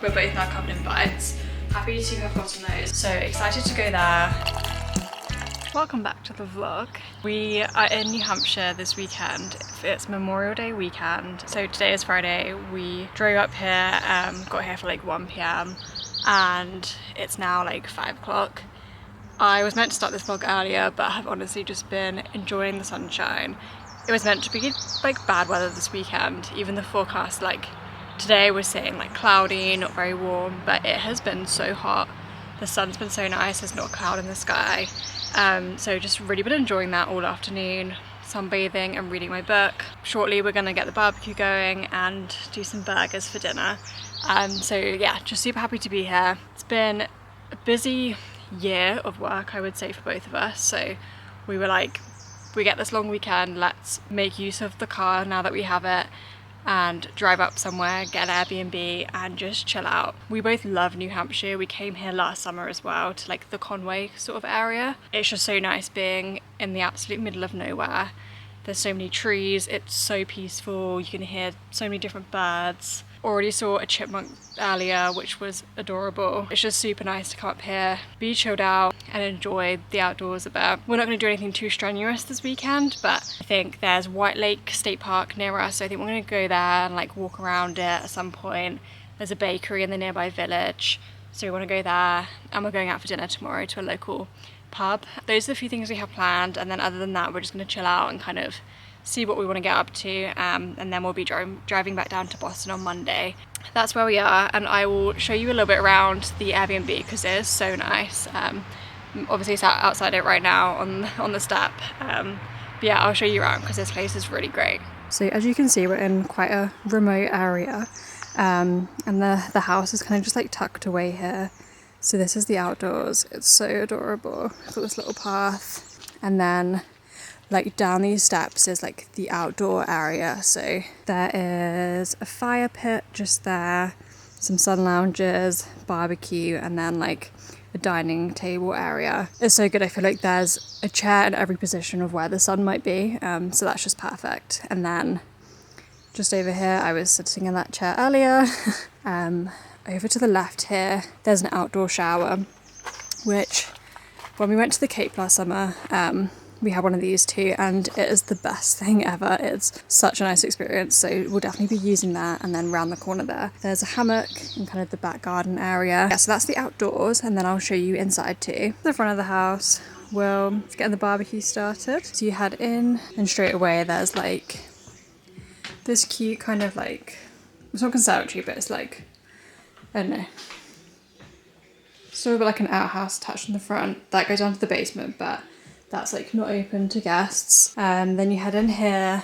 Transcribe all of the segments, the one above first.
we're both now covered in bites. Happy to have gotten those. So excited to go there. Welcome back to the vlog. We are in New Hampshire this weekend. It's Memorial Day weekend. So today is Friday. We drove up here, got here for like 1 p.m. and it's now like 5 o'clock. I was meant to start this vlog earlier, but I've honestly just been enjoying the sunshine. It was meant to be like bad weather this weekend. Even the forecast, like today was saying like cloudy, not very warm, but it has been so hot. The sun's been so nice, there's not a cloud in the sky. So just really been enjoying that all afternoon, sunbathing and reading my book. Shortly we're gonna get the barbecue going and do some burgers for dinner. So yeah, just super happy to be here. It's been a busy year of work, I would say, for both of us. So we were like, we get this long weekend, let's make use of the car now that we have it and drive up somewhere, get an Airbnb and just chill out. We both love New Hampshire. We came here last summer as well to like the Conway sort of area. It's just so nice being in the absolute middle of nowhere. There's so many trees, it's so peaceful, you can hear so many different birds. Already saw a chipmunk earlier, which was adorable. It's just super nice to come up here, be chilled out and enjoy the outdoors a bit. We're not going to do anything too strenuous this weekend, but I think there's White Lake State Park near us, so I think we're going to go there and like walk around it at some point. There's a bakery in the nearby village, so we want to go there, and we're going out for dinner tomorrow to a local pub. Those are the few things we have planned, and then other than that we're just going to chill out and kind of see what we want to get up to, and then we'll be driving back down to Boston on Monday. That's where we are, and I will show you a little bit around the Airbnb because it is so nice. Obviously it's outside it right now on the step, but yeah, I'll show you around because this place is really great. So as you can see, we're in quite a remote area, and the house is kind of just like tucked away here. So this is the outdoors. It's so adorable. Got this little path, and then like down these steps is like the outdoor area. So there is a fire pit just there, some sun lounges, barbecue, and then like a dining table area. It's so good. I feel like there's a chair in every position of where the sun might be, so that's just perfect. And then just over here, I was sitting in that chair earlier. Over to the left here, there's an outdoor shower, which when we went to the Cape last summer, we had one of these too, and it is the best thing ever. It's such a nice experience, so we'll definitely be using that. And then round the corner there's a hammock in kind of the back garden area. Yeah, so that's the outdoors, and then I'll show you inside too. The front of the house, we'll get the barbecue started. So you head in, and straight away there's like this cute kind of like, it's not conservatory, but it's like, I don't know, sort of like an outhouse attached in the front that goes down to the basement, but that's like not open to guests. Then you head in here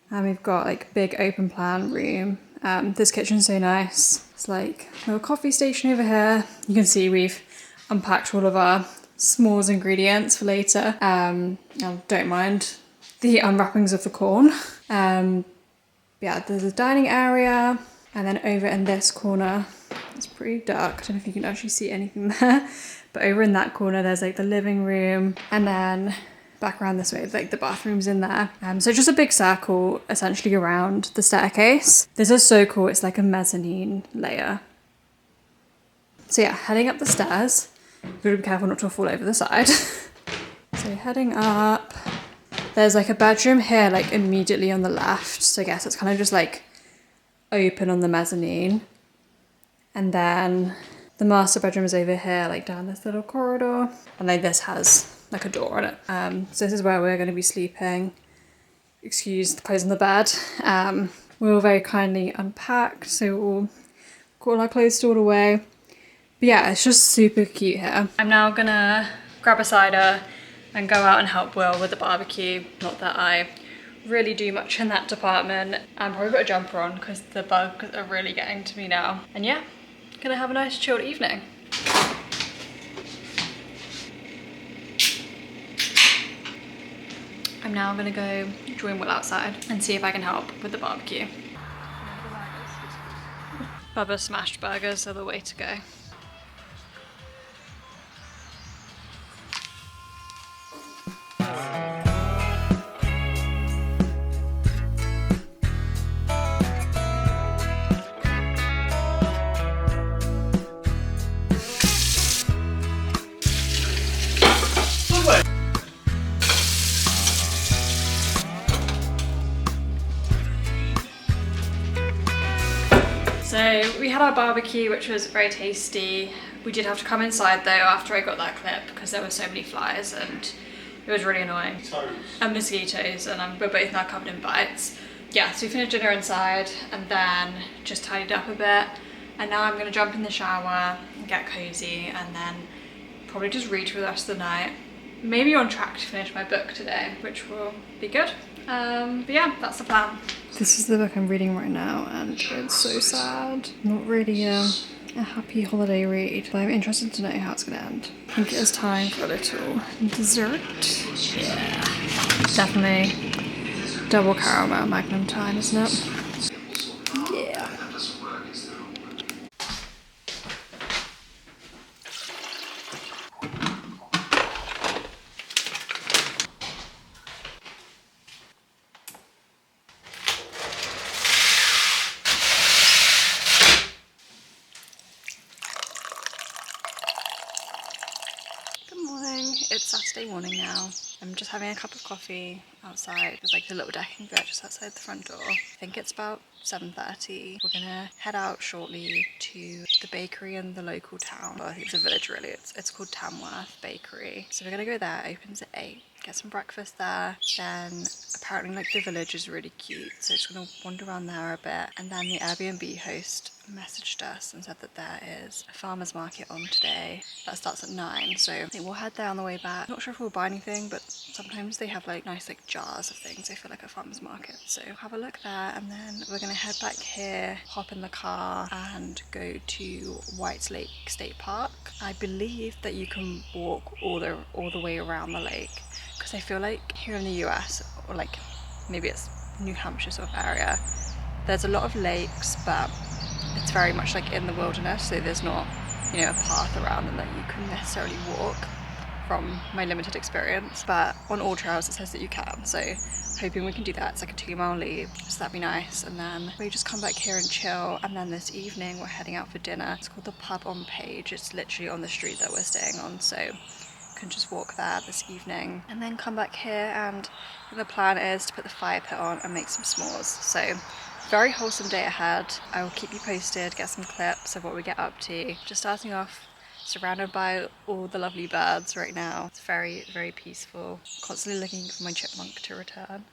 and we've got like big open plan room. This kitchen's so nice. It's like a little coffee station over here. You can see we've unpacked all of our s'mores ingredients for later. I don't mind the unwrappings of the corn. Yeah, there's a dining area, and then over in this corner, it's pretty dark. I don't know if you can actually see anything there. But over in that corner, there's like the living room, and then back around this way, like the bathroom's in there. So just a big circle essentially around the staircase. This is so cool. It's like a mezzanine layer. So yeah, heading up the stairs. You've got to be careful not to fall over the side. So heading up, there's like a bedroom here, like immediately on the left. So I guess it's kind of just like open on the mezzanine. And then the master bedroom is over here, like down this little corridor. And then this has like a door on it. So this is where we're going to be sleeping. Excuse the clothes on the bed. We were very kindly unpacked, so we'll got all our clothes stored away. But yeah, it's just super cute here. I'm now gonna grab a cider and go out and help Will with the barbecue. Not that I really do much in that department. I'm probably got a jumper on because the bugs are really getting to me now. And yeah, gonna have a nice chilled evening. I'm now gonna go join Will outside and see if I can help with the barbecue. Bubba smashed burgers are the way to go. So we had our barbecue, which was very tasty. We did have to come inside though after I got that clip because there were so many flies and it was really annoying. And mosquitoes, and we're both now covered in bites. Yeah, so we finished dinner inside and then just tidied up a bit. And now I'm gonna jump in the shower and get cozy and then probably just read for the rest of the night. Maybe on track to finish my book today, which will be good. But yeah, that's the plan. This is the book I'm reading right now and it's so sad. Not really a happy holiday read, but I'm interested to know how it's going to end. I think it is time for a little dessert. Yeah, definitely double caramel magnum time, isn't it? Yeah. It's Saturday morning now. I'm just having a cup of coffee outside. There's like a little decking bit just outside the front door. I think it's about 7:30. We're gonna head out shortly to the bakery in the local town. Well, I think it's a village really. It's called Tamworth Bakery. So we're gonna go there. It opens at 8. Get some breakfast there. Then apparently like the village is really cute. So just gonna wander around there a bit. And then the Airbnb host messaged us and said that there is a farmer's market on today that starts at 9, so I think we'll head there on the way back. Not sure if we'll buy anything, but sometimes they have like nice like jars of things. I feel like a farmer's market, so have a look there and then we're gonna head back here, hop in the car and go to White Lake State Park. I believe that you can walk all the way around the lake because I feel like here in the US, or like maybe it's New Hampshire sort of area, there's a lot of lakes but it's very much like in the wilderness, so there's not, you know, a path around them that you can necessarily walk from my limited experience, but on all trails it says that you can, so hoping we can do that. It's like a 2-mile lead, so that'd be nice. And then we just come back here and chill, and then this evening we're heading out for dinner. It's called the Pub on Page. It's literally on the street that we're staying on, so we can just walk there this evening and then come back here, and the plan is to put the fire pit on and make some s'mores. So very wholesome day ahead. I will keep you posted, get some clips of what we get up to. Just starting off, surrounded by all the lovely birds right now. It's very, very peaceful. Constantly looking for my chipmunk to return.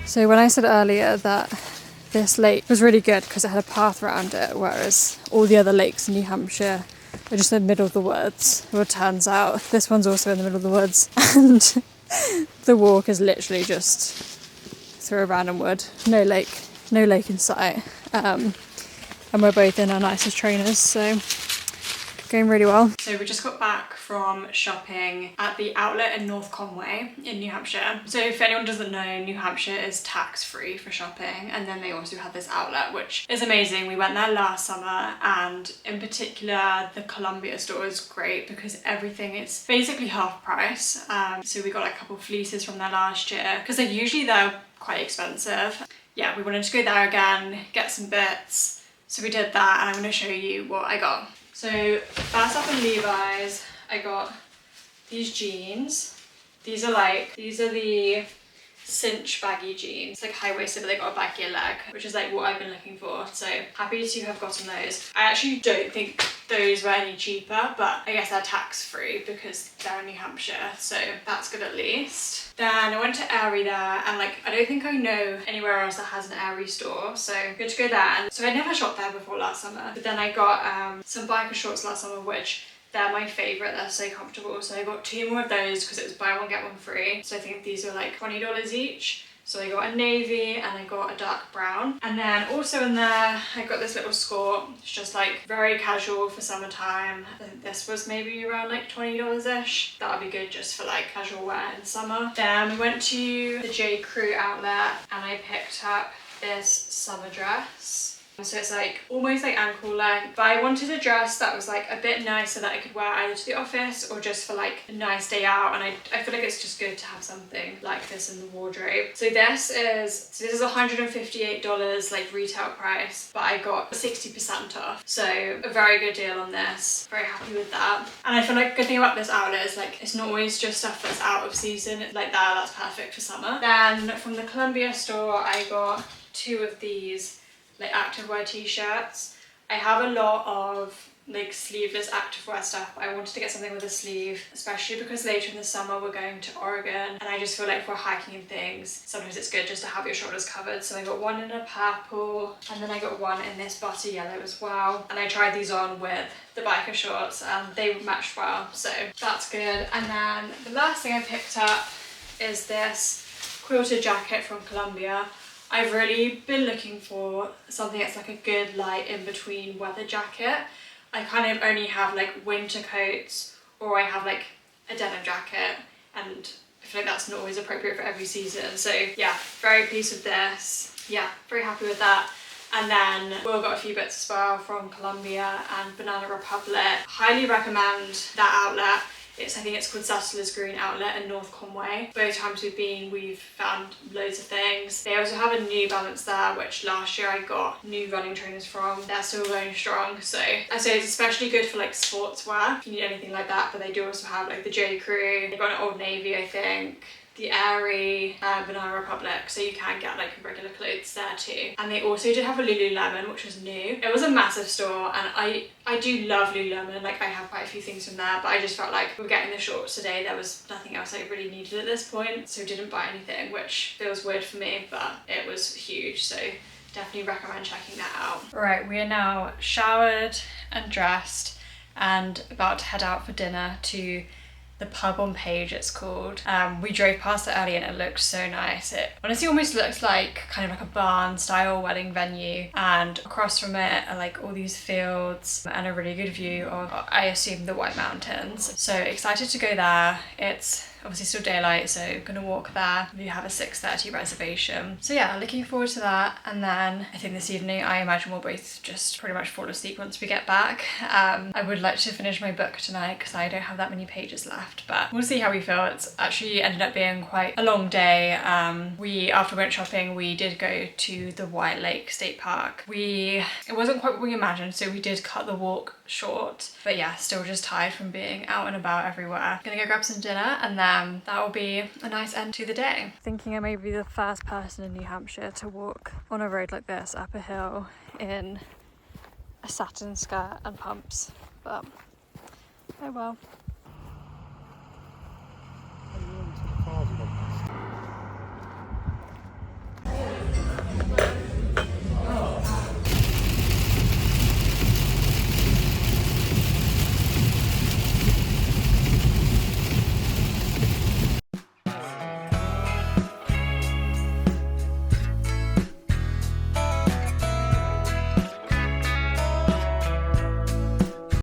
So when I said earlier that this lake was really good because it had a path around it, whereas all the other lakes in New Hampshire are just in the middle of the woods. Well, it turns out this one's also in the middle of the woods, and the walk is literally just through a random wood. No lake in sight. And we're both in our nicest trainers, so going really well. So we just got back from shopping at the outlet in North Conway in New Hampshire. So if anyone doesn't know, New Hampshire is tax-free for shopping, and then they also have this outlet which is amazing. We went there last summer, and in particular the Columbia store is great because everything is basically half price. So we got like a couple of fleeces from there last year because they're usually quite expensive. Yeah, we wanted to go there again, get some bits. So we did that, and I'm going to show you what I got. So first up in Levi's, I got these jeans. These are the cinch baggy jeans, like high-waisted, but they got a baggier leg, which is like what I've been looking for. So happy to have gotten those. I actually don't think those were any cheaper, but I guess they're tax-free because they're in New Hampshire, so that's good at least. Then I went to Aerie there, and like I don't think I know anywhere else that has an Aerie store, so good to go there. And so I'd never shopped there before last summer, but then I got some biker shorts last summer, which they're my favourite, they're so comfortable. So I got 2 more of those because it was buy one get one free. So I think these were like $20 each. So I got a navy and I got a dark brown. And then also in there, I got this little skirt. It's just like very casual for summertime. I think this was maybe around like $20-ish. That would be good just for like casual wear in summer. Then we went to the J. Crew outlet and I picked up this summer dress. So it's like almost like ankle length, but I wanted a dress that was like a bit nicer that I could wear either to the office or just for like a nice day out, and I feel like it's just good to have something like this in the wardrobe. So this is $158 like retail price, but I got 60% off, so a very good deal on this. Very happy with that. And I feel like a good thing about this outlet is like it's not always just stuff that's out of season. It's like that's perfect for summer. Then from the Columbia store I got 2 of these like activewear t-shirts. I have a lot of like sleeveless activewear stuff, but I wanted to get something with a sleeve, especially because later in the summer we're going to Oregon, and I just feel like if we're hiking and things, sometimes it's good just to have your shoulders covered. So I got one in a purple, and then I got one in this butter yellow as well, and I tried these on with the biker shorts and they matched well, so that's good. And then the last thing I picked up is this quilted jacket from Columbia. I've really been looking for something that's like a good light in between weather jacket. I kind of only have like winter coats, or I have like a denim jacket, and I feel like that's not always appropriate for every season. So yeah, very pleased with this. Yeah, very happy with that. And then we've got a few bits as well from Columbia and Banana Republic. Highly recommend that outlet. I think it's called Settlers Green Outlet in North Conway. Both times we've been, we've found loads of things. They also have a New Balance there, which last year I got new running trainers from. They're still going strong, so I say it's especially good for like sportswear, if you need anything like that. But they do also have like the J. Crew. They've got an Old Navy, I think, the Aerie, Banana Republic, so you can get like regular clothes there too. And they also did have a Lululemon, which was new. It was a massive store, and I do love Lululemon, like I have quite a few things from there, but I just felt like we were getting the shorts today, there was nothing else I really needed at this point, so didn't buy anything, which feels weird for me, but it was huge, so definitely recommend checking that out. Right, we are now showered and dressed and about to head out for dinner to the pub on Page, it's called. We drove past it earlier and it looked so nice. It honestly almost looks like kind of like a barn style wedding venue, and across from it are like all these fields and a really good view of, I assume, the White Mountains. So excited to go there. It's obviously still daylight, so gonna walk there. We have a 6:30 reservation. So yeah, looking forward to that. And then I think this evening, I imagine we'll both just pretty much fall asleep once we get back. I would like to finish my book tonight because I don't have that many pages left, but we'll see how we feel. It's actually ended up being quite a long day. After we went shopping, we did go to the White Lake State Park. It wasn't quite what we imagined, so we did cut the walk short, but yeah, still just tired from being out and about everywhere. Gonna go grab some dinner, and then that will be a nice end to the day. Thinking I may be the first person in New Hampshire to walk on a road like this up a hill in a satin skirt and pumps, but oh well.